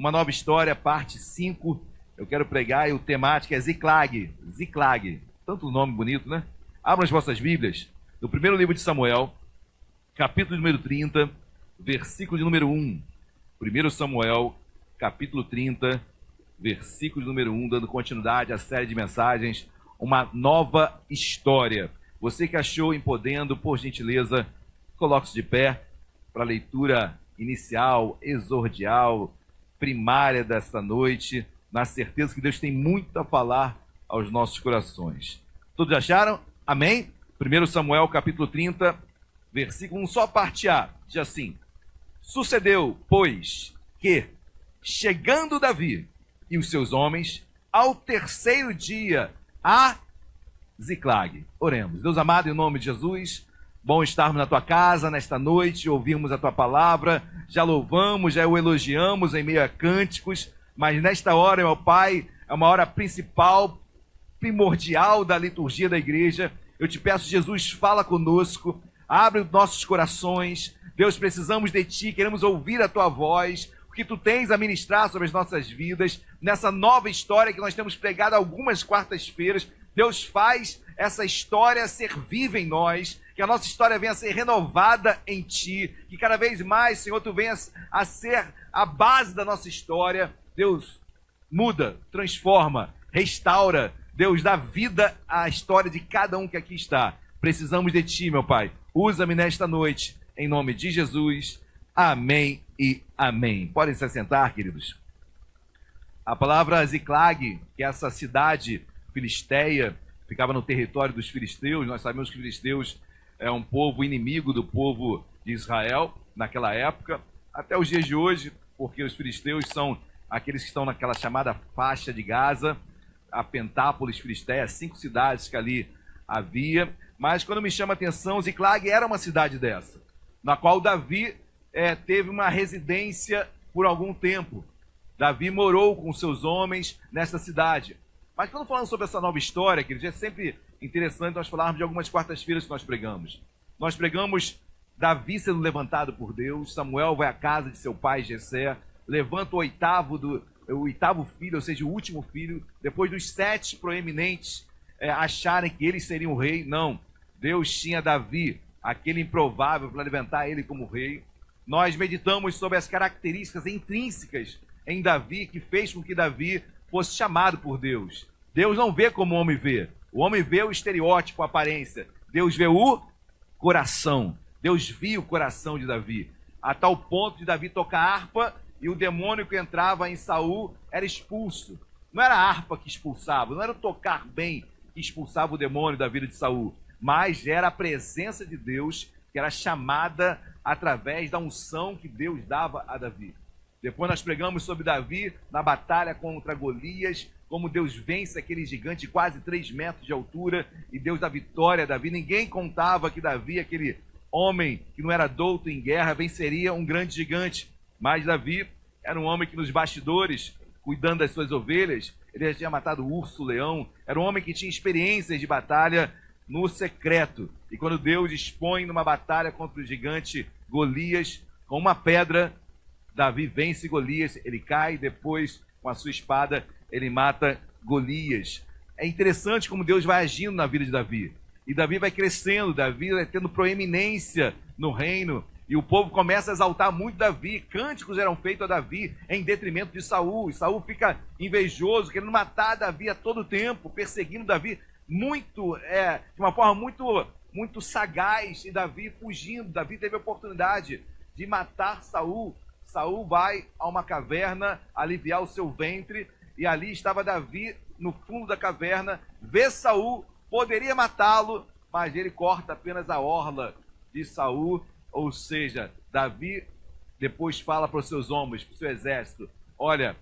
uma nova história, parte 5. Eu quero pregar e o temático é Ziklag. Ziklag. Tanto nome bonito, né? Abram as vossas Bíblias. No primeiro livro de Samuel, capítulo número 30, versículo de número 1. 1 Samuel, capítulo 30, versículo de número 1, dando continuidade à série de mensagens, uma nova história. Você que achou em podendo, por gentileza, coloque-se de pé para a leitura inicial, exordial, primária desta noite, na certeza que Deus tem muito a falar aos nossos corações. Todos acharam? Amém? 1 Samuel, capítulo 30, versículo 1, só parte A, diz assim: Sucedeu, pois, que, chegando Davi e os seus homens, ao terceiro dia, a Ziklag. Oremos. Deus amado, em nome de Jesus, bom estarmos na tua casa nesta noite, ouvirmos a tua palavra, já louvamos, já o elogiamos em meio a cânticos, mas nesta hora, meu Pai, é uma hora principal, primordial da liturgia da igreja. Eu te peço, Jesus, fala conosco, abre os nossos corações. Deus, precisamos de ti, queremos ouvir a tua voz, o que tu tens a ministrar sobre as nossas vidas, nessa nova história que nós temos pregado algumas quartas-feiras. Deus, faz essa história ser viva em nós, que a nossa história venha a ser renovada em ti, que cada vez mais, Senhor, tu venhas a ser a base da nossa história. Deus, muda, transforma, restaura. Deus, dá vida à história de cada um que aqui está. Precisamos de ti, meu Pai. Usa-me nesta noite, em nome de Jesus. Amém e amém. Podem se assentar, queridos. A palavra Ziklag, que é essa cidade filisteia, ficava no território dos filisteus. Nós sabemos que os filisteus é um povo inimigo do povo de Israel naquela época, até os dias de hoje, porque os filisteus são aqueles que estão naquela chamada faixa de Gaza, a Pentápolis filisteia, 5 cidades que ali havia. Mas quando me chama a atenção, Ziklag era uma cidade dessa, na qual Davi teve uma residência por algum tempo. Davi morou com seus homens nessa cidade. Mas quando falamos sobre essa nova história, queridos, é sempre interessante nós falarmos de algumas quartas-feiras que nós pregamos. Nós pregamos Davi sendo levantado por Deus, Samuel vai à casa de seu pai Jessé, levanta o oitavo filho, ou seja, o último filho, depois dos 7 proeminentes acharem que eles seriam o rei. Não, Deus tinha Davi, aquele improvável, para levantar ele como rei. Nós meditamos sobre as características intrínsecas em Davi, que fez com que Davi fosse chamado por Deus. Deus não vê como o homem vê. O homem vê o estereótipo, a aparência. Deus vê o coração. Deus via o coração de Davi, a tal ponto de Davi tocar harpa e o demônio que entrava em Saul era expulso. Não era a harpa que expulsava, não era o tocar bem que expulsava o demônio da vida de Saul, mas era a presença de Deus que era chamada através da unção que Deus dava a Davi. Depois nós pregamos sobre Davi na batalha contra Golias, como Deus vence aquele gigante de quase 3 metros de altura e Deus dá vitória a Davi. Ninguém contava que Davi, aquele homem que não era douto em guerra, venceria um grande gigante. Mas Davi era um homem que nos bastidores, cuidando das suas ovelhas, ele já tinha matado o urso, o leão. Era um homem que tinha experiências de batalha no secreto. E quando Deus expõe numa batalha contra o gigante Golias, com uma pedra, Davi vence Golias, ele cai, depois com a sua espada ele mata Golias. É interessante como Deus vai agindo na vida de Davi. E Davi vai crescendo, Davi vai tendo proeminência no reino. E o povo começa a exaltar muito Davi. Cânticos eram feitos a Davi em detrimento de Saul. E Saul fica invejoso, querendo matar Davi a todo tempo, perseguindo Davi de uma forma muito sagaz. E Davi fugindo. Davi teve a oportunidade de matar Saul. Saul vai a uma caverna aliviar o seu ventre, e ali estava Davi no fundo da caverna, vê Saul, poderia matá-lo, mas ele corta apenas a orla de Saul. Ou seja, Davi depois fala para os seus homens, para o seu exército: olha,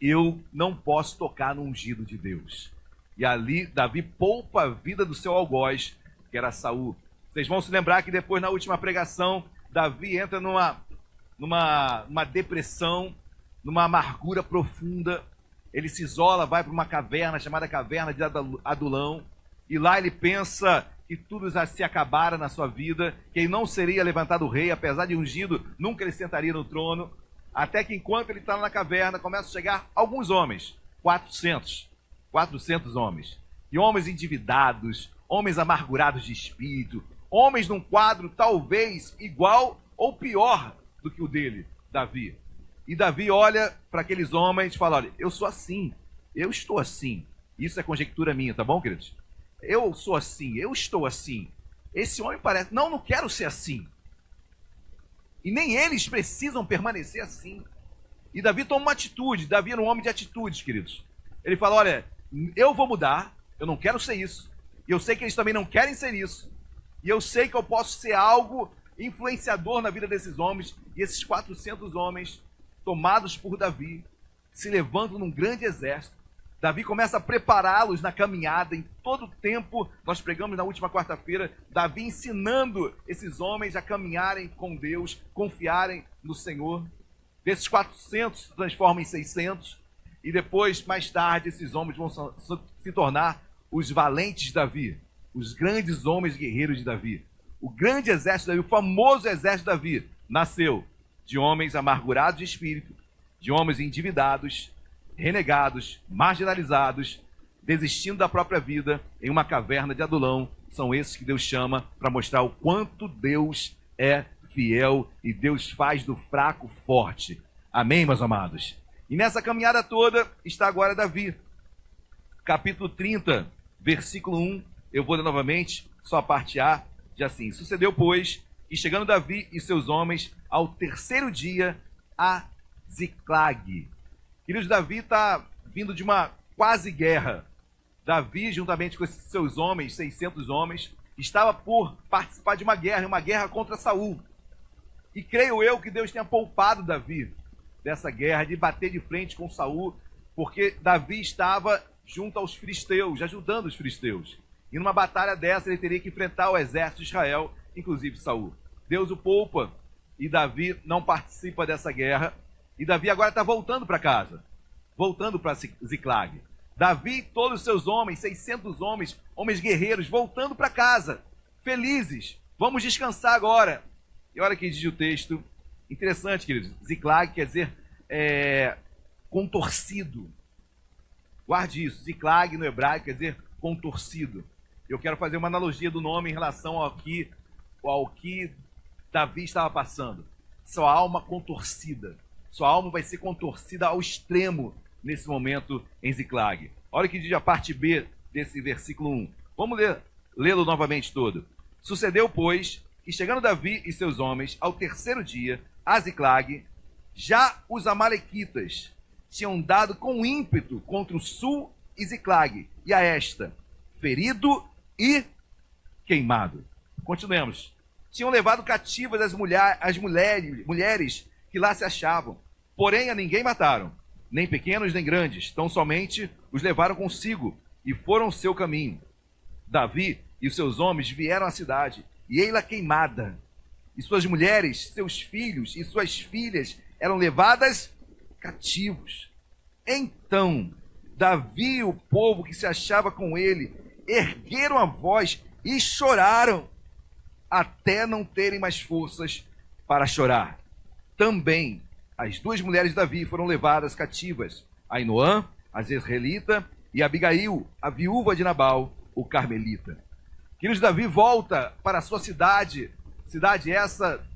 eu não posso tocar no ungido de Deus. E ali Davi poupa a vida do seu algoz, que era Saul. Vocês vão se lembrar que depois, na última pregação, Davi entra numa depressão, numa amargura profunda. Ele se isola, vai para uma caverna chamada Caverna de Adulão, e lá ele pensa que tudo já se acabara na sua vida, que ele não seria levantado rei, apesar de ungido, nunca ele sentaria no trono. Até que enquanto ele está na caverna, começam a chegar alguns homens, 400 homens. E homens endividados, homens amargurados de espírito, homens num quadro talvez igual ou pior do que o dele, Davi. E Davi olha para aqueles homens e fala: olha, eu sou assim, eu estou assim. Isso é conjectura minha, tá bom, queridos? Eu sou assim, eu estou assim. Esse homem parece... Não quero ser assim. E nem eles precisam permanecer assim. E Davi toma uma atitude. Davi era um homem de atitudes, queridos. Ele fala: olha, eu vou mudar, eu não quero ser isso. E eu sei que eles também não querem ser isso. E eu sei que eu posso ser algo influenciador na vida desses homens. E esses 400 homens, tomados por Davi, se levantam num grande exército. Davi começa a prepará-los na caminhada. Em todo o tempo, nós pregamos na última quarta-feira, Davi ensinando esses homens a caminharem com Deus, confiarem no Senhor. Desses 400 se transformam em 600. E depois, mais tarde, esses homens vão se tornar os valentes de Davi, os grandes homens guerreiros de Davi. O grande exército de Davi, o famoso exército de Davi, nasceu de homens amargurados de espírito, de homens endividados, renegados, marginalizados, desistindo da própria vida em uma caverna de Adulão. São esses que Deus chama para mostrar o quanto Deus é fiel e Deus faz do fraco forte. Amém, meus amados? E nessa caminhada toda está agora Davi. Capítulo 30, versículo 1, eu vou ler novamente, só a parte A, diz assim: sucedeu, pois, que chegando Davi e seus homens ao terceiro dia a Ziclag. Queridos, Davi está vindo de uma quase guerra. Davi, juntamente com esses seus homens, 600 homens, estava por participar de uma guerra contra Saul. E creio eu que Deus tenha poupado Davi dessa guerra, de bater de frente com Saul, porque Davi estava junto aos filisteus, ajudando os filisteus. E numa batalha dessa ele teria que enfrentar o exército de Israel, inclusive Saul. Deus o poupa e Davi não participa dessa guerra. E Davi agora está voltando para casa, voltando para Ziclag. Davi e todos os seus homens, 600 homens, homens guerreiros, voltando para casa, felizes. Vamos descansar agora. E olha que diz o texto, interessante, queridos. Ziclag quer dizer contorcido. Guarde isso, Ziclag no hebraico quer dizer contorcido. Eu quero fazer uma analogia do nome em relação ao que Davi estava passando. Sua alma contorcida. Sua alma vai ser contorcida ao extremo nesse momento em Ziclag. Olha o que diz a parte B desse versículo 1. Vamos lê-lo novamente todo. Sucedeu, pois, que chegando Davi e seus homens ao terceiro dia a Ziclag, já os amalequitas tinham dado com ímpeto contra o sul e Ziclag, e a esta, ferido e queimado. Continuemos. Tinham levado cativas as mulheres que lá se achavam, porém a ninguém mataram, nem pequenos nem grandes, tão somente os levaram consigo e foram o seu caminho. Davi e os seus homens vieram à cidade, e ei-la queimada, e suas mulheres, seus filhos e suas filhas eram levadas cativos. Então Davi e o povo que se achava com ele ergueram a voz e choraram, até não terem mais forças para chorar. Também as duas mulheres de Davi foram levadas cativas, Ainoã, a Jezreelita, e Abigail, a viúva de Nabal, o Carmelita. Queridos, Davi volta para a sua cidade essa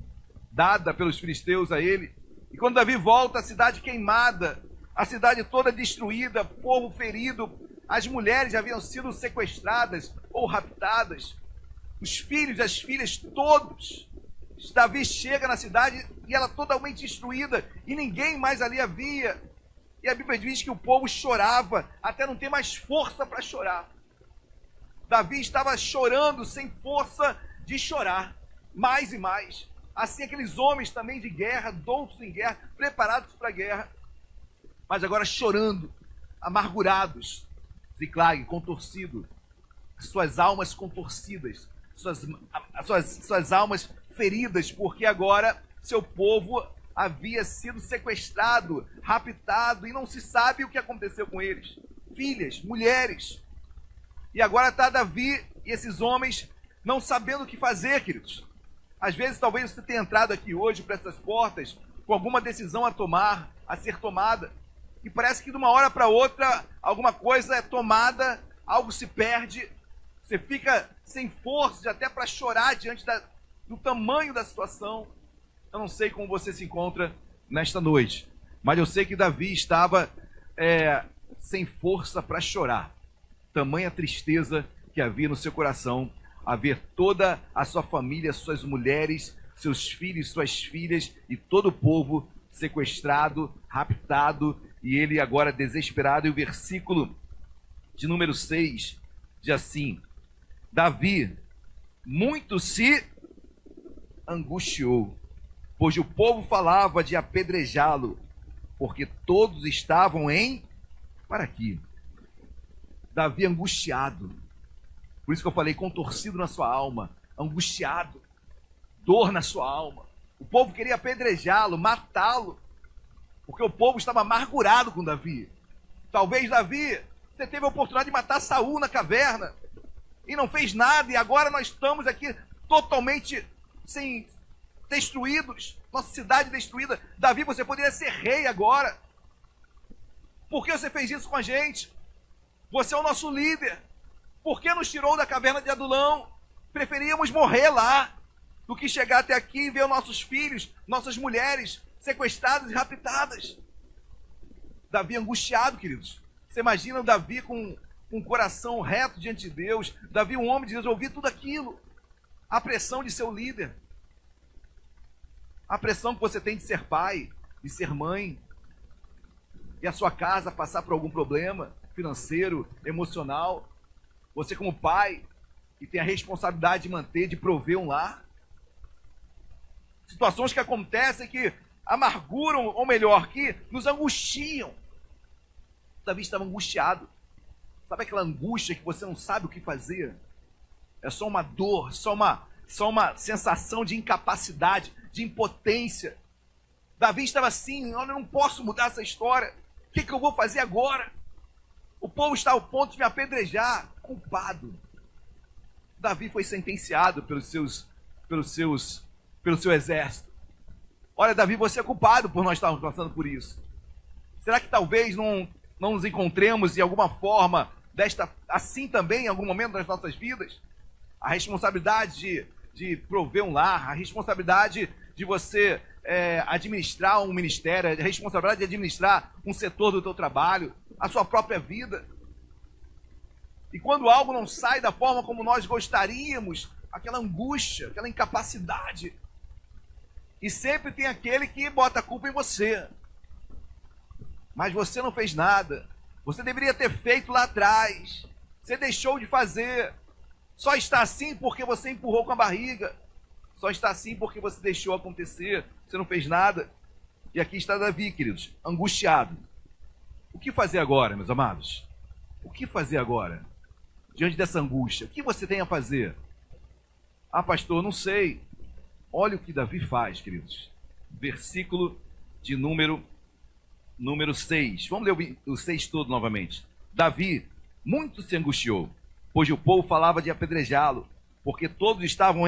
dada pelos filisteus a ele. E quando Davi volta, a cidade queimada, a cidade toda destruída, povo ferido, as mulheres haviam sido sequestradas ou raptadas, os filhos, as filhas, todos. Davi chega na cidade e ela totalmente destruída, e ninguém mais ali havia. E a Bíblia diz que o povo chorava até não ter mais força para chorar. Davi estava chorando sem força de chorar, mais e mais. Assim aqueles homens também de guerra, doutos em guerra, preparados para a guerra, mas agora chorando, amargurados. Ziclag, contorcido, suas almas contorcidas, suas almas feridas, porque agora seu povo havia sido sequestrado, raptado, e não se sabe o que aconteceu com eles. Filhas, mulheres. E agora está Davi e esses homens não sabendo o que fazer, queridos. Às vezes, talvez você tenha entrado aqui hoje para essas portas com alguma decisão a tomar, a ser tomada. E parece que de uma hora para outra, alguma coisa é tomada, algo se perde, você fica sem forças até para chorar diante do tamanho da situação. Eu não sei como você se encontra nesta noite, mas eu sei que Davi estava sem força para chorar. Tamanha tristeza que havia no seu coração, a ver toda a sua família, suas mulheres, seus filhos, suas filhas e todo o povo sequestrado, raptado, e ele agora desesperado. E o versículo de número 6 diz assim: Davi muito se angustiou, pois o povo falava de apedrejá-lo, porque todos estavam para aqui. Davi angustiado, por isso que eu falei, contorcido na sua alma, angustiado, dor na sua alma. O povo queria apedrejá-lo, matá-lo, porque o povo estava amargurado com Davi. Talvez, Davi, você teve a oportunidade de matar Saul na caverna e não fez nada, e agora nós estamos aqui totalmente destruídos, nossa cidade destruída. Davi, você poderia ser rei agora. Por que você fez isso com a gente? Você é o nosso líder. Por que nos tirou da caverna de Adulão? Preferíamos morrer lá do que chegar até aqui e ver nossos filhos, nossas mulheres sequestradas e raptadas. Davi angustiado, queridos. Você imagina o Davi com um coração reto diante de Deus. Davi, um homem de Deus, ouvir tudo aquilo. A pressão de ser o líder. A pressão que você tem de ser pai, de ser mãe. E a sua casa passar por algum problema financeiro, emocional. Você como pai, que tem a responsabilidade de manter, de prover um lar. Situações que acontecem que amarguram, ou melhor, que nos angustiam. Davi estava angustiado. Sabe aquela angústia que você não sabe o que fazer? É só uma dor, só uma sensação de incapacidade, de impotência. Davi estava assim: olha, eu não posso mudar essa história. O que eu vou fazer agora? O povo está ao ponto de me apedrejar. Culpado. Davi foi sentenciado pelo seu exército. Olha, Davi, você é culpado por nós estarmos passando por isso. Será que talvez não nos encontremos de alguma forma assim também em algum momento das nossas vidas? A responsabilidade de prover um lar, a responsabilidade de você administrar um ministério, a responsabilidade de administrar um setor do teu trabalho, a sua própria vida. E quando algo não sai da forma como nós gostaríamos, aquela angústia, aquela incapacidade. E sempre tem aquele que bota a culpa em você. Mas você não fez nada. Você deveria ter feito lá atrás. Você deixou de fazer. Só está assim porque você empurrou com a barriga. Só está assim porque você deixou acontecer. Você não fez nada. E aqui está Davi, queridos, angustiado. O que fazer agora, meus amados? O que fazer agora? Diante dessa angústia, o que você tem a fazer? Ah, pastor, não sei. Olha o que Davi faz, queridos. Versículo de número 6. Vamos ler o 6 todo novamente. Davi muito se angustiou, pois o povo falava de apedrejá-lo, porque todos estavam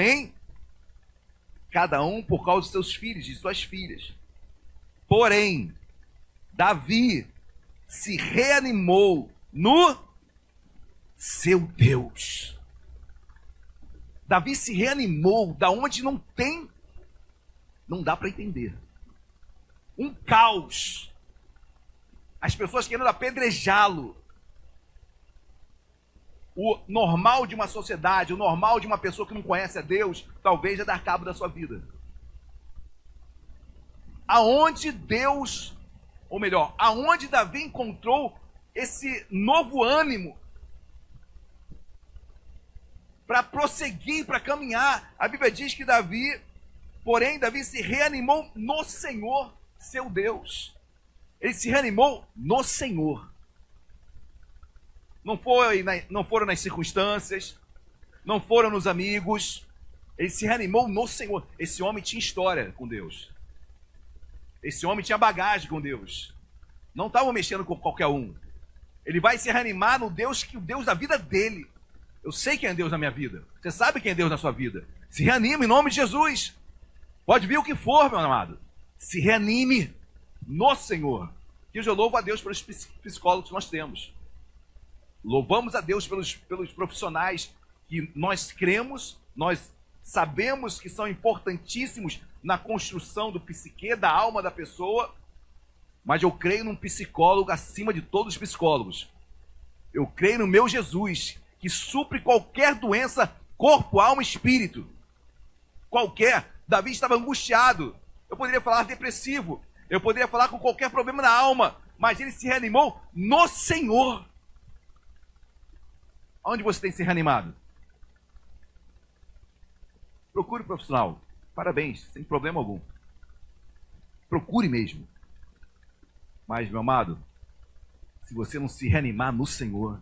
cada um por causa de seus filhos e suas filhas. Porém, Davi se reanimou no seu Deus. Davi se reanimou da onde não dá para entender. Um caos. As pessoas querendo apedrejá-lo. O normal de uma sociedade, o normal de uma pessoa que não conhece a Deus, talvez é dar cabo da sua vida. Aonde Deus, ou melhor, aonde Davi encontrou esse novo ânimo para prosseguir, para caminhar? A Bíblia diz que Davi se reanimou no Senhor, seu Deus. Ele se reanimou no Senhor. Não foram nas circunstâncias, não foram nos amigos. Ele se reanimou no Senhor. Esse homem tinha história com Deus. Esse homem tinha bagagem com Deus. Não estava mexendo com qualquer um. Ele vai se reanimar no Deus, o Deus da vida dele. Eu sei quem é Deus na minha vida. Você sabe quem é Deus na sua vida. Se reanima em nome de Jesus. Pode vir o que for, meu amado. Se reanime no Senhor. E eu louvo a Deus pelos psicólogos que nós temos. Louvamos a Deus pelos profissionais que nós cremos, nós sabemos que são importantíssimos na construção do psique, da alma da pessoa, mas eu creio num psicólogo acima de todos os psicólogos. Eu creio no meu Jesus, que supre qualquer doença, corpo, alma e espírito. Qualquer. Davi estava angustiado. Eu poderia falar depressivo. Eu poderia falar com qualquer problema na alma. Mas ele se reanimou no Senhor. Onde você tem se reanimado? Procure um profissional. Parabéns, sem problema algum. Procure mesmo. Mas, meu amado, se você não se reanimar no Senhor,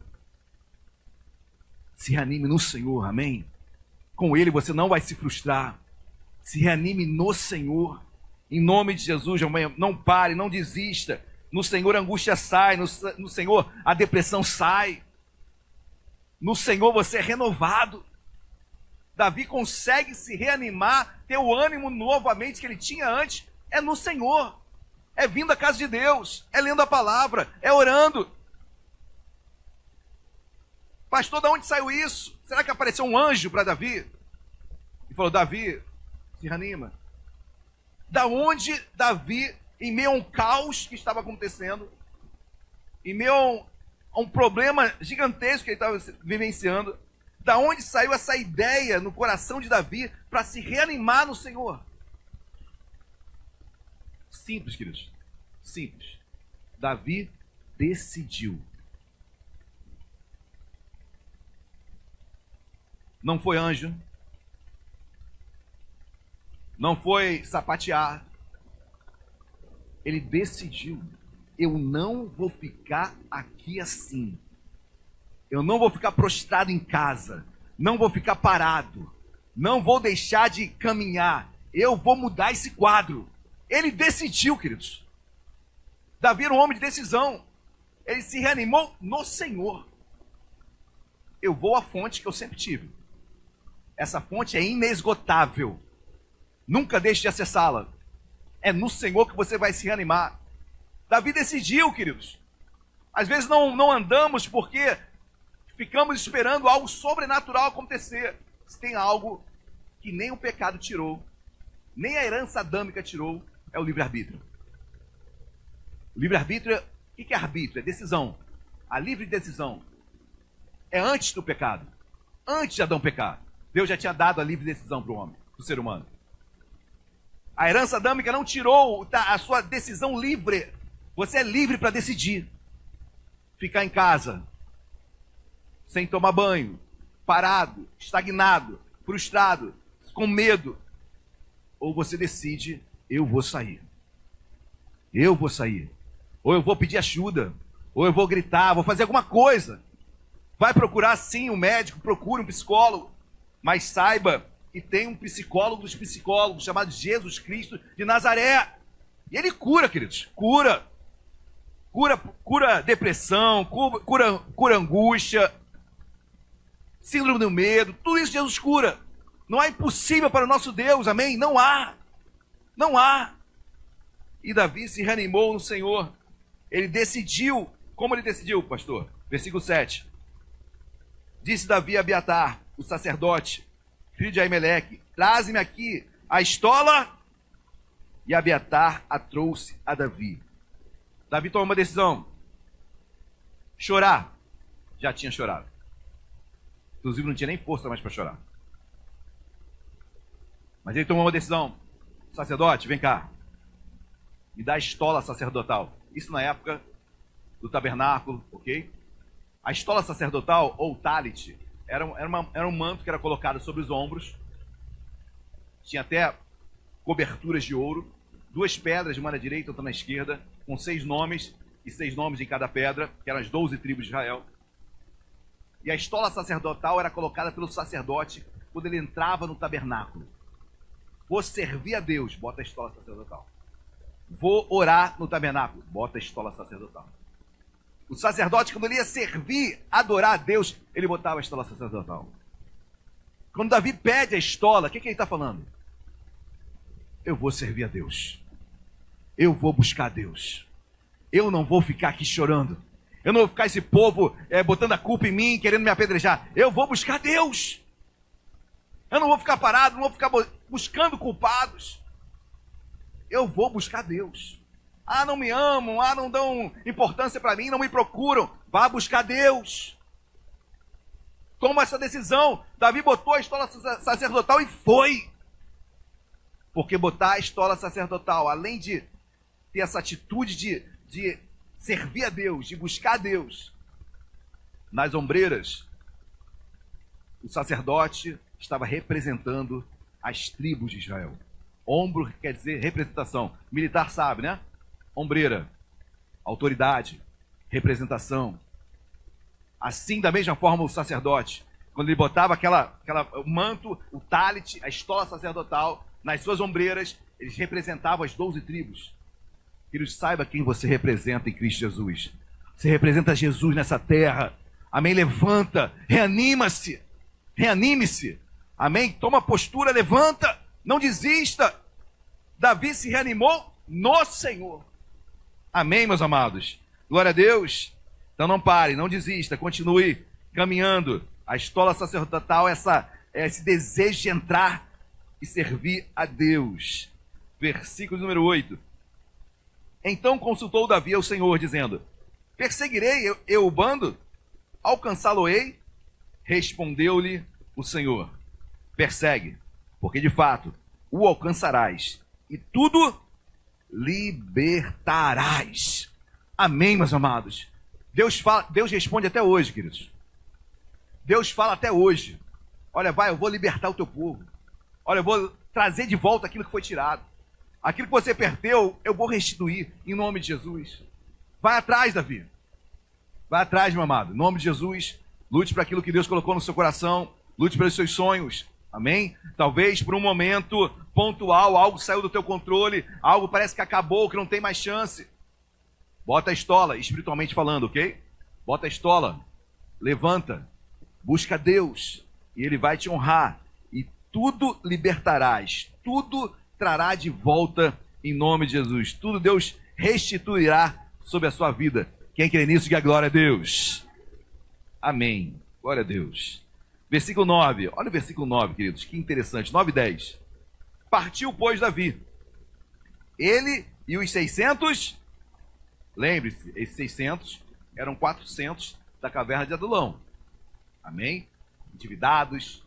se reanime no Senhor, amém? Com Ele você não vai se frustrar. Se reanime no Senhor. Em nome de Jesus, amém? Não pare, não desista. No Senhor a angústia sai, no Senhor a depressão sai. No Senhor você é renovado. Davi consegue se reanimar, ter o ânimo novamente que ele tinha antes, é no Senhor. É vindo à casa de Deus, é lendo a palavra, é orando. Pastor, de onde saiu isso? Será que apareceu um anjo para Davi? E falou, Davi, se reanima. Da onde Davi, em meio a um caos que estava acontecendo, em meio a um problema gigantesco que ele estava vivenciando, da onde saiu essa ideia no coração de Davi para se reanimar no Senhor? Simples, queridos. Simples. Davi decidiu. Não foi anjo. Não foi sapatear. Ele decidiu. Eu não vou ficar aqui assim. Eu não vou ficar prostrado em casa. Não vou ficar parado. Não vou deixar de caminhar. Eu vou mudar esse quadro. Ele decidiu, queridos. Davi era um homem de decisão. Ele se reanimou no Senhor. Eu vou à fonte que eu sempre tive. Essa fonte é inesgotável. Nunca deixe de acessá-la. É no Senhor que você vai se reanimar. Davi decidiu, queridos. Às vezes não andamos porque ficamos esperando algo sobrenatural acontecer. Se tem algo que nem o pecado tirou, nem a herança adâmica tirou, é o livre-arbítrio. O livre-arbítrio, o que é arbítrio? É decisão. A livre decisão é antes do pecado. Antes de Adão pecar, Deus já tinha dado a livre decisão para o homem, para o ser humano. A herança adâmica não tirou a sua decisão livre. Você é livre para decidir. Ficar em casa, sem tomar banho, parado, estagnado, frustrado, com medo. Ou você decide, eu vou sair. Eu vou sair. Ou eu vou pedir ajuda. Ou eu vou gritar, vou fazer alguma coisa. Vai procurar sim um médico, procure um psicólogo. Mas saiba que tem um psicólogo dos psicólogos chamado Jesus Cristo de Nazaré. E ele cura, queridos. Cura depressão, cura angústia, síndrome do medo. Tudo isso Jesus cura. Não há impossível para o nosso Deus, amém? Não há. Não há. E Davi se reanimou no Senhor. Ele decidiu. Como ele decidiu, pastor? Versículo 7. Disse Davi a Abiatar, o sacerdote, filho de Aimeleque, traze-me aqui a estola. E Abiatar a trouxe a Davi. Davi tomou uma decisão. Chorar. Já tinha chorado. Inclusive não tinha nem força mais para chorar. Mas ele tomou uma decisão. Sacerdote, vem cá. Me dá a estola sacerdotal. Isso na época do tabernáculo, ok? A estola sacerdotal, ou talit, era um manto que era colocado sobre os ombros. Tinha até coberturas de ouro. 2 pedras, uma na direita e outra na esquerda, com 6 nomes, e 6 nomes em cada pedra, que eram as 12 tribos de Israel. E a estola sacerdotal era colocada pelo sacerdote quando ele entrava no tabernáculo. Vou servir a Deus, bota a estola sacerdotal. Vou orar no tabernáculo, bota a estola sacerdotal. O sacerdote, quando ele ia servir, adorar a Deus, ele botava a estola sacerdotal. Quando Davi pede a estola, o que ele está falando? Eu vou servir a Deus. eu vou buscar Deus. Eu não vou ficar aqui chorando. Eu não vou ficar esse povo botando a culpa em mim, querendo me apedrejar. Eu vou buscar Deus. Eu não vou ficar parado, não vou ficar buscando culpados. Eu vou buscar Deus. Ah, não me amam, não dão importância para mim, não me procuram. Vá buscar Deus. Toma essa decisão. Davi botou a estola sacerdotal e foi. Porque botar a estola sacerdotal, além de ter essa atitude de servir a Deus, de buscar a Deus, nas ombreiras, o sacerdote estava representando as tribos de Israel. Ombro quer dizer representação. Militar sabe, né? Ombreira, autoridade, representação. Assim, da mesma forma, o sacerdote, quando ele botava o manto, o talit, a estola sacerdotal, nas suas ombreiras, eles representavam as 12 tribos. Queridos, saiba quem você representa em Cristo Jesus. Você representa Jesus nessa terra. Amém? Levanta, reanima-se, reanime-se. Amém? Toma postura, levanta, não desista. Davi se reanimou no Senhor. Amém, meus amados? Glória a Deus. Então não pare, não desista, continue caminhando. A estola sacerdotal é esse desejo de entrar e servir a Deus. Versículo número 8. Então consultou Davi ao Senhor, dizendo: perseguirei eu o bando? Alcançá-lo-ei? Respondeu-lhe o Senhor: persegue, porque de fato o alcançarás, e tudo libertarás. Amém, meus amados? Deus responde até hoje, queridos. Deus fala até hoje. Olha, eu vou libertar o teu povo. Olha, eu vou trazer de volta aquilo que foi tirado. Aquilo que você perdeu, eu vou restituir em nome de Jesus. Vai atrás, Davi. Vai atrás, meu amado. Em nome de Jesus, lute para aquilo que Deus colocou no seu coração. Lute pelos seus sonhos. Amém? Talvez por um momento pontual, algo saiu do teu controle, algo parece que acabou, que não tem mais chance. Bota a estola, espiritualmente falando, ok? Bota a estola, levanta, busca Deus, e Ele vai te honrar, e tudo libertarás, tudo trará de volta em nome de Jesus. Tudo Deus restituirá sobre a sua vida. Quem crê nisso, diga glória a Deus. Amém. Glória a Deus. Versículo 9. Olha o versículo 9, queridos. Que interessante. 9 e 10. Partiu, pois, Davi. Ele e os 600... Lembre-se, esses 600 eram 400 da caverna de Adulão. Amém? Endividados,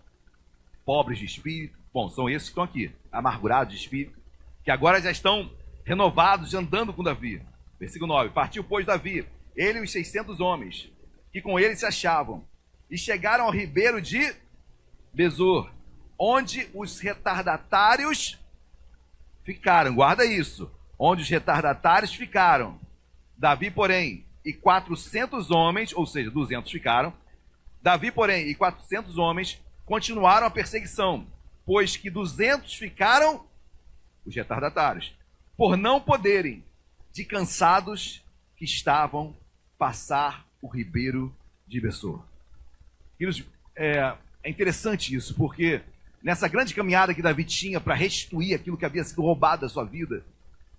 pobres de espírito. Bom, são esses que estão aqui, amargurados de espírito, que agora já estão renovados, andando com Davi. Versículo 9. Partiu, pois, Davi, ele e os 600 homens, que com ele se achavam, e chegaram ao ribeiro de Besor, onde os retardatários ficaram. Guarda isso. Onde os retardatários ficaram. Davi, porém, e 400 homens, ou seja, 200 ficaram. Davi, porém, e 400 homens continuaram a perseguição, pois que 200 ficaram, os retardatários, por não poderem, de cansados que estavam, passar o ribeiro de Besor. É interessante isso, porque nessa grande caminhada que Davi tinha para restituir aquilo que havia sido roubado da sua vida,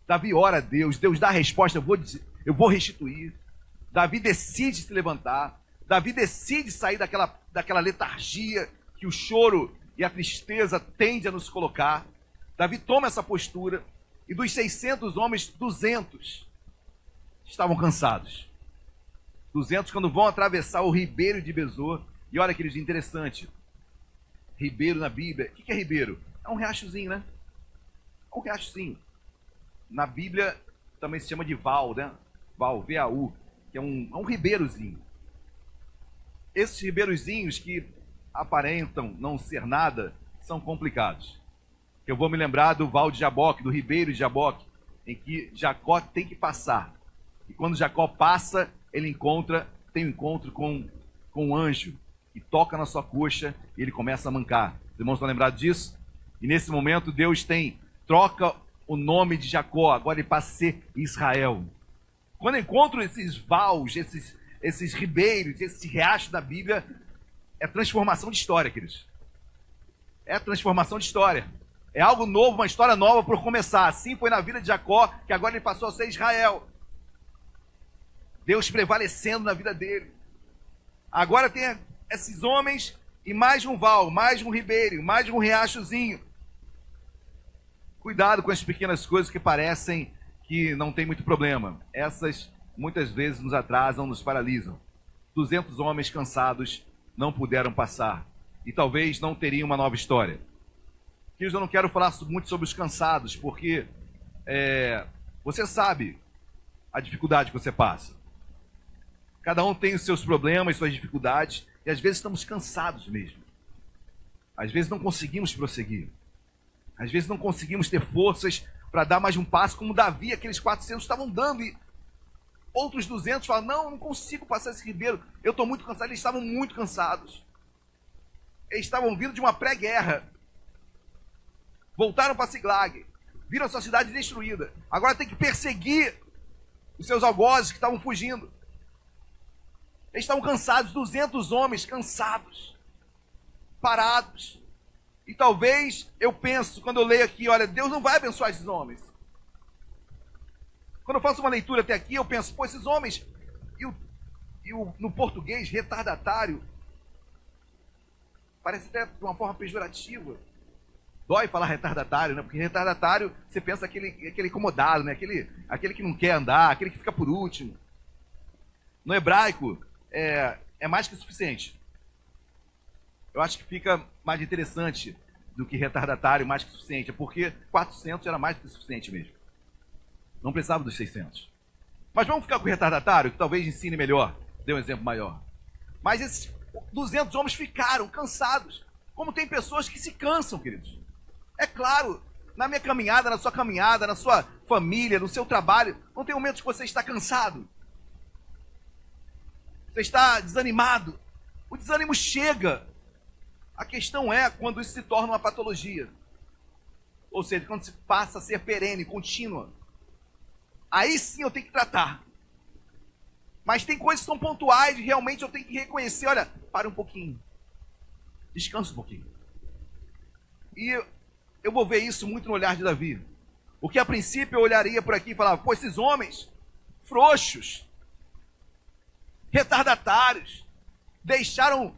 Davi ora a Deus, Deus dá a resposta, eu vou restituir. Davi decide se levantar, Davi decide sair daquela letargia que o choro e a tristeza tende a nos colocar. Davi toma essa postura, e dos 600 homens, 200 estavam cansados. 200 quando vão atravessar o ribeiro de Besor. E olha, queridos, interessante. Ribeiro na Bíblia. O que é ribeiro? É um riachozinho, né? É um riachozinho. Na Bíblia também se chama de val, né? Val, V-A-U, que é um ribeirozinho. Esses ribeirozinhos que aparentam não ser nada, são complicados. Eu vou me lembrar do val de Jaboque, do ribeiro de Jaboque, em que Jacó tem que passar. E quando Jacó passa, ele tem um encontro com um anjo, e toca na sua coxa, e ele começa a mancar. Os irmãos estão lembrados disso? E nesse momento Deus troca o nome de Jacó, agora ele passa a ser Israel. Quando eu encontro esses vals, esses ribeiros, esse riacho da Bíblia, é transformação de história, queridos. É transformação de história. É algo novo, uma história nova por começar. Assim foi na vida de Jacó, que agora ele passou a ser Israel. Deus prevalecendo na vida dele. Agora tem esses homens e mais um val, mais um ribeiro, mais um riachozinho. Cuidado com as pequenas coisas que parecem que não tem muito problema. Essas muitas vezes nos atrasam, nos paralisam. 200 homens cansados não puderam passar e talvez não teriam uma nova história. Eu não quero falar muito sobre os cansados, porque você sabe a dificuldade que você passa. Cada um tem os seus problemas, suas dificuldades, e às vezes estamos cansados mesmo. Às vezes não conseguimos prosseguir. Às vezes não conseguimos ter forças para dar mais um passo, como Davi, aqueles 400 estavam dando, e outros 200 falam, não consigo passar esse ribeiro, eu estou muito cansado. Eles estavam muito cansados. Eles estavam vindo de uma pré-guerra. Voltaram para Ziklag, viram a sua cidade destruída. Agora tem que perseguir os seus algozes que estavam fugindo. Eles estavam cansados, 200 homens cansados, parados. E talvez eu penso, quando eu leio aqui, olha, Deus não vai abençoar esses homens. Quando eu faço uma leitura até aqui, eu penso, pô, esses homens, no português, retardatário, parece até de uma forma pejorativa. Dói falar retardatário, né? Porque retardatário, você pensa aquele incomodado, né? Aquele que não quer andar, aquele que fica por último. No hebraico, é mais que suficiente. Eu acho que fica mais interessante do que retardatário, mais que suficiente, porque 400 era mais que suficiente mesmo. Não precisava dos 600. Mas vamos ficar com o retardatário, que talvez ensine melhor, dê um exemplo maior. Mas esses 200 homens ficaram cansados, como tem pessoas que se cansam, queridos. É claro, na minha caminhada, na sua caminhada, na sua família, no seu trabalho, não tem momentos que você está cansado. Você está desanimado. O desânimo chega. A questão é quando isso se torna uma patologia. Ou seja, quando se passa a ser perene, contínua. Aí sim eu tenho que tratar. Mas tem coisas que são pontuais e realmente eu tenho que reconhecer. Olha, para um pouquinho. Descansa um pouquinho. E eu vou ver isso muito no olhar de Davi. O que a princípio eu olharia por aqui e falava, pô, esses homens frouxos, retardatários, deixaram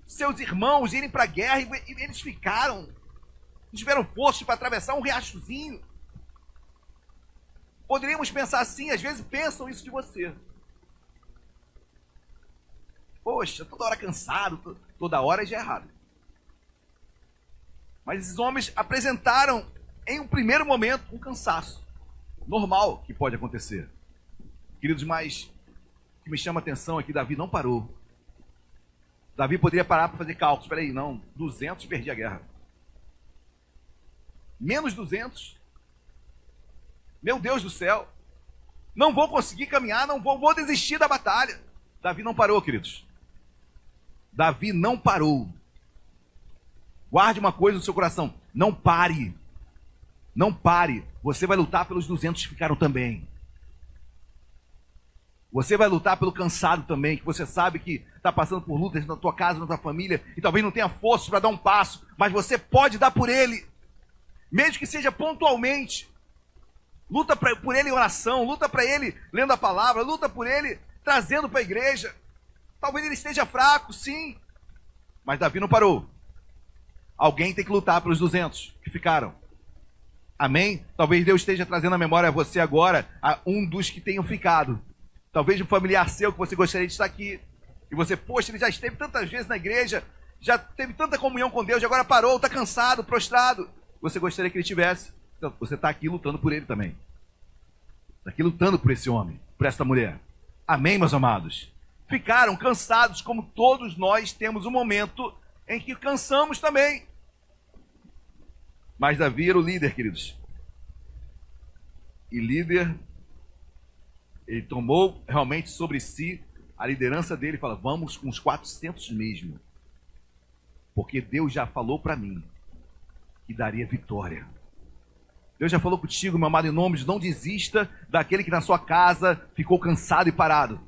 seus irmãos irem para a guerra e eles ficaram, não tiveram força para atravessar um riachozinho. Poderíamos pensar assim, às vezes pensam isso de você. Poxa, toda hora cansado, toda hora já é errado. Mas esses homens apresentaram, em um primeiro momento, um cansaço. Normal que pode acontecer. Queridos, mas o que me chama a atenção é que Davi não parou. Davi poderia parar para fazer cálculos. Espera aí, não, 200 perdi a guerra. Menos 200. Meu Deus do céu. Não vou conseguir caminhar, vou desistir da batalha. Davi não parou, queridos. Davi não parou. Guarde uma coisa no seu coração. Não pare. Não pare. Você vai lutar pelos 200 que ficaram também. Você vai lutar pelo cansado também, que você sabe que está passando por lutas na tua casa, na tua família, e talvez não tenha força para dar um passo, mas você pode dar por ele, mesmo que seja pontualmente. Luta por ele em oração, luta para ele lendo a palavra, luta por ele trazendo para a igreja. Talvez ele esteja fraco, sim, mas Davi não parou. Alguém tem que lutar pelos 200 que ficaram. Amém? Talvez Deus esteja trazendo à memória a você agora a um dos que tenham ficado. Talvez um familiar seu que você gostaria de estar aqui. E você, poxa, ele já esteve tantas vezes na igreja, já teve tanta comunhão com Deus, e agora parou, está cansado, prostrado. Você gostaria que ele tivesse. Você está aqui lutando por ele também. Está aqui lutando por esse homem, por essa mulher. Amém, meus amados? Ficaram cansados, como todos nós temos um momento em que cansamos também. Mas Davi era o líder, queridos. E líder, ele tomou realmente sobre si a liderança dele e fala, vamos com os 400 mesmo. Porque Deus já falou para mim que daria vitória. Deus já falou contigo, meu amado, em nome de não desista daquele que na sua casa ficou cansado e parado.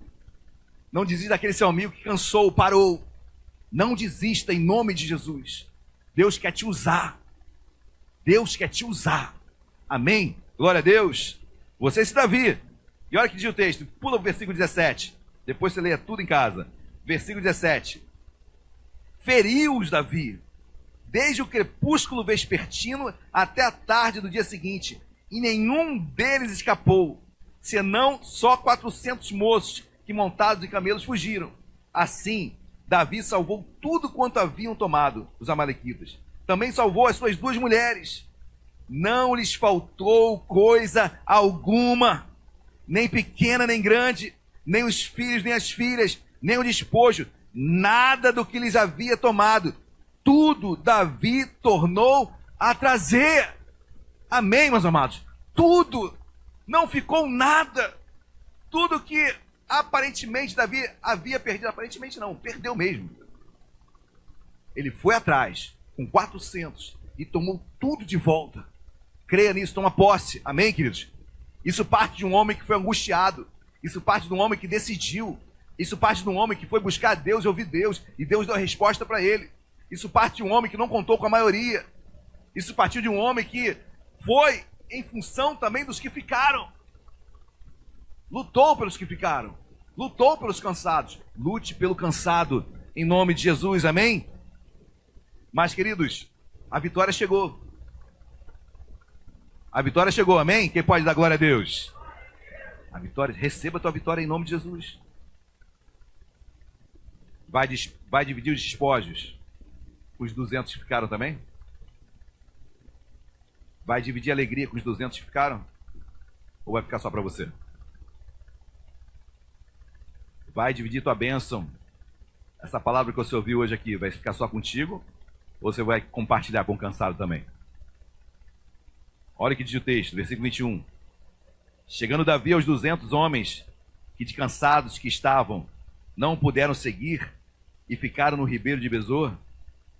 Não desista daquele seu amigo que cansou, parou. Não desista em nome de Jesus. Deus quer te usar. Deus quer te usar. Amém? Glória a Deus. Você é esse Davi. E olha que diz o texto. Pula o versículo 17. Depois você leia tudo em casa. Versículo 17. Feriu-os Davi, desde o crepúsculo vespertino até a tarde do dia seguinte. E nenhum deles escapou, senão só 400 moços que montados em camelos fugiram. Assim, Davi salvou tudo quanto haviam tomado os amalequitas. Também salvou as suas 2 mulheres. Não lhes faltou coisa alguma, nem pequena nem grande, nem os filhos nem as filhas, nem o despojo, nada do que lhes havia tomado. Tudo Davi tornou a trazer. Amém, meus amados? Tudo, não ficou nada. Tudo que aparentemente Davi havia perdido, aparentemente não, perdeu mesmo. Ele foi atrás com 400 e tomou tudo de volta. Creia nisso, toma posse. Amém, queridos? Isso parte de um homem que foi angustiado. Isso parte de um homem que decidiu. Isso parte de um homem que foi buscar Deus e ouvir Deus, e Deus deu a resposta para ele. Isso parte de um homem que não contou com a maioria. Isso partiu de um homem que foi em função também dos que ficaram. Lutou pelos que ficaram. Lutou pelos cansados. Lute pelo cansado, em nome de Jesus, amém? Mas, queridos, a vitória chegou. A vitória chegou, amém? Quem pode dar glória a Deus? A vitória, receba a tua vitória em nome de Jesus. Vai dividir os despojos. Os 200 que ficaram também? Vai dividir a alegria com os 200 que ficaram? Ou vai ficar só para você? Vai dividir tua bênção. Essa palavra que você ouviu hoje aqui vai ficar só contigo? Ou você vai compartilhar com o cansado também? Olha o que diz o texto, versículo 21. Chegando Davi aos 200 homens que de cansados que estavam não puderam seguir e ficaram no ribeiro de Besor,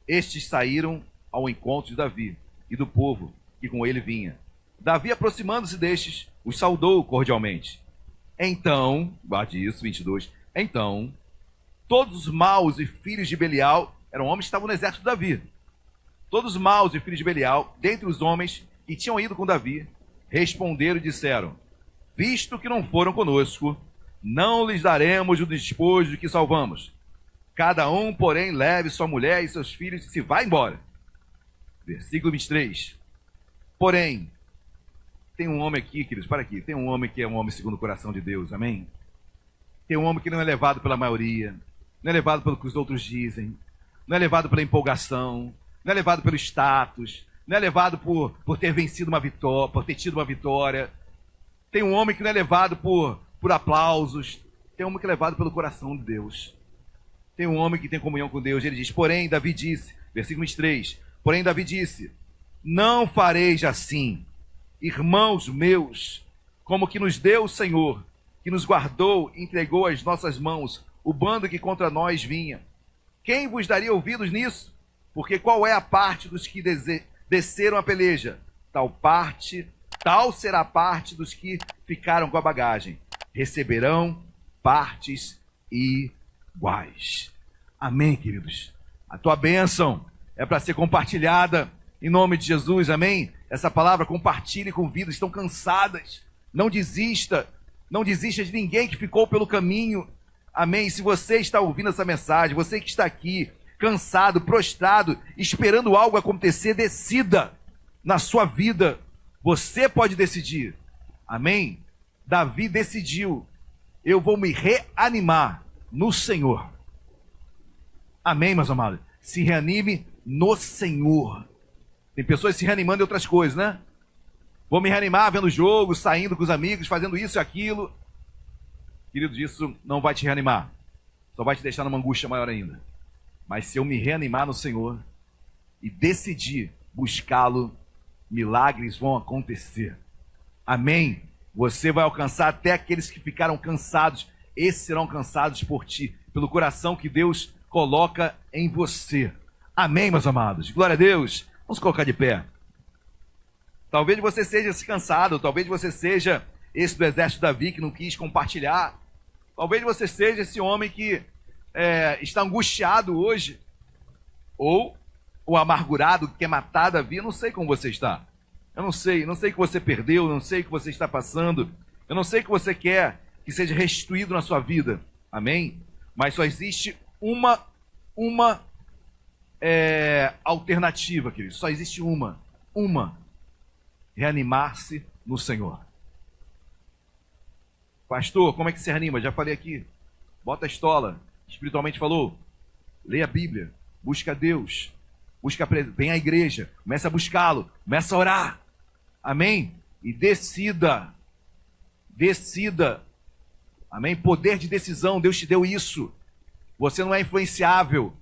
estes saíram ao encontro de Davi e do povo que com ele vinha. Davi, aproximando-se destes, os saudou cordialmente. Então, guarde isso, 22, então, todos os maus e filhos de Belial, eram homens que estavam no exército de Davi, todos os maus e filhos de Belial, dentre os homens que tinham ido com Davi, responderam e disseram: visto que não foram conosco, não lhes daremos o despojo que salvamos. Cada um, porém, leve sua mulher e seus filhos e se vá embora. Versículo 23. Porém, tem um homem aqui, queridos, para aqui. Tem um homem que é um homem segundo o coração de Deus, amém? Tem um homem que não é levado pela maioria, não é levado pelo que os outros dizem, não é levado pela empolgação, não é levado pelo status, não é levado por ter vencido uma vitória, por ter tido uma vitória. Tem um homem que não é levado por aplausos, tem um homem que é levado pelo coração de Deus. Tem um homem que tem comunhão com Deus. Ele diz, porém, Davi disse, versículo 23, porém, Davi disse, não fareis assim, irmãos meus, como que nos deu o Senhor, que nos guardou e entregou às nossas mãos o bando que contra nós vinha. Quem vos daria ouvidos nisso? Porque qual é a parte dos que desceram a peleja? Tal será a parte dos que ficaram com a bagagem. Receberão partes iguais. Amém, queridos? A tua bênção é para ser compartilhada em nome de Jesus, amém? Essa palavra compartilhe com vidas, estão cansadas. Não desista de ninguém que ficou pelo caminho, amém? Se você está ouvindo essa mensagem, você que está aqui, cansado, prostrado, esperando algo acontecer, decida na sua vida. Você pode decidir, amém? Davi decidiu, eu vou me reanimar no Senhor. Amém, meus amados? Se reanime no Senhor. Tem pessoas se reanimando em outras coisas, né? Vou me reanimar vendo jogo, saindo com os amigos, fazendo isso e aquilo. Querido, isso não vai te reanimar. Só vai te deixar numa angústia maior ainda. Mas se eu me reanimar no Senhor e decidir buscá-lo, milagres vão acontecer. Amém? Você vai alcançar até aqueles que ficaram cansados. Esses serão cansados por ti, pelo coração que Deus coloca em você. Amém, meus amados? Glória a Deus. Vamos colocar de pé. Talvez você seja esse cansado, talvez você seja esse do exército de Davi que não quis compartilhar. Talvez você seja esse homem que está angustiado hoje. Ou ou amargurado, que quer matar Davi. Eu não sei como você está. Eu não sei o que você perdeu, não sei o que você está passando. Eu não sei o que você quer que seja restituído na sua vida. Amém? Mas só existe uma alternativa, querido. Só existe uma. Reanimar-se no Senhor. Pastor, como é que se reanima? Já falei aqui. Bota a estola. Espiritualmente falou. Leia a Bíblia. Busca Deus. Vem à igreja. Começa a buscá-lo. Começa a orar. Amém? E decida. Amém? Poder de decisão. Deus te deu isso. Você não é influenciável.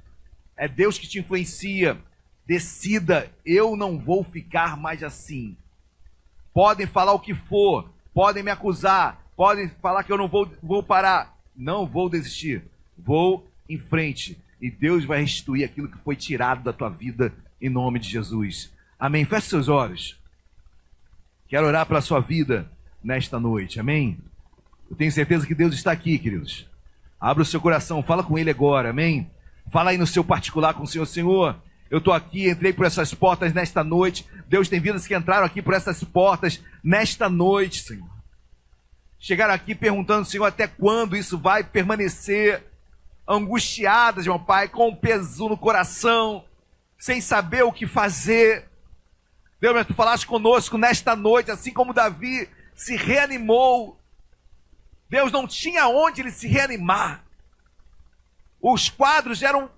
É Deus que te influencia. Decida. Eu não vou ficar mais assim. Podem falar o que for. Podem me acusar. Podem falar que eu não vou parar. Não vou desistir. Vou em frente. E Deus vai restituir aquilo que foi tirado da tua vida em nome de Jesus. Amém? Feche seus olhos. Quero orar pela sua vida nesta noite. Amém? Eu tenho certeza que Deus está aqui, queridos. Abra o seu coração. Fala com Ele agora. Amém? Fala aí no seu particular com o Senhor. Senhor, eu estou aqui, entrei por essas portas nesta noite. Deus, tem vidas que entraram aqui por essas portas nesta noite, Senhor. Chegaram aqui perguntando, Senhor, até quando isso vai permanecer? Angustiadas, meu Pai, com um peso no coração, sem saber o que fazer. Deus, mas Tu falaste conosco nesta noite, assim como Davi se reanimou. Deus, não tinha onde ele se reanimar. Os quadros eram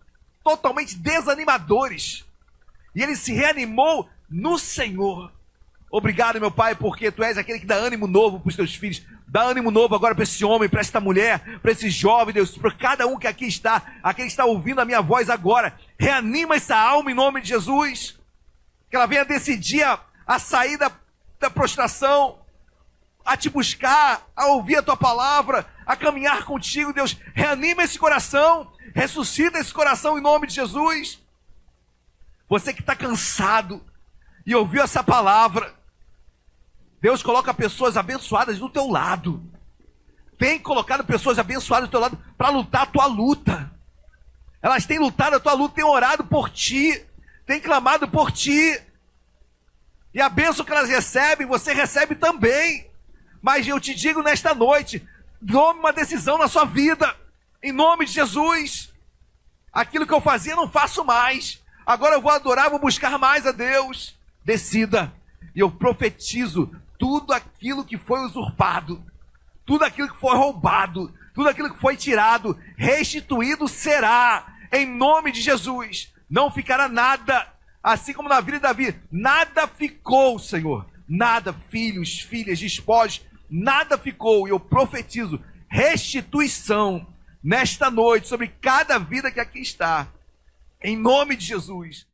totalmente desanimadores. E ele se reanimou no Senhor. Obrigado, meu Pai, porque Tu és aquele que dá ânimo novo para os Teus filhos. Dá ânimo novo agora para esse homem, para esta mulher, para esse jovem, Deus, para cada um que aqui está, aquele que está ouvindo a minha voz agora. Reanima essa alma em nome de Jesus. Que ela venha decidir a sair da prostração, a Te buscar, a ouvir a Tua palavra, a caminhar contigo, Deus. Reanima esse coração, ressuscita esse coração em nome de Jesus. Você que está cansado e ouviu essa palavra, Deus coloca pessoas abençoadas do teu lado. Tem colocado pessoas abençoadas do teu lado para lutar a tua luta. Elas têm lutado a tua luta, têm orado por ti, têm clamado por ti. E a bênção que elas recebem, você recebe também. Mas eu te digo nesta noite, tome uma decisão na sua vida, em nome de Jesus. Aquilo que eu fazia, não faço mais. Agora eu vou adorar, vou buscar mais a Deus. Decida. E eu profetizo tudo aquilo que foi usurpado, tudo aquilo que foi roubado, tudo aquilo que foi tirado, restituído será, em nome de Jesus. Não ficará nada, assim como na vida de Davi, nada ficou, Senhor, nada, filhos, filhas, despojos, nada ficou. E eu profetizo restituição nesta noite sobre cada vida que aqui está, em nome de Jesus.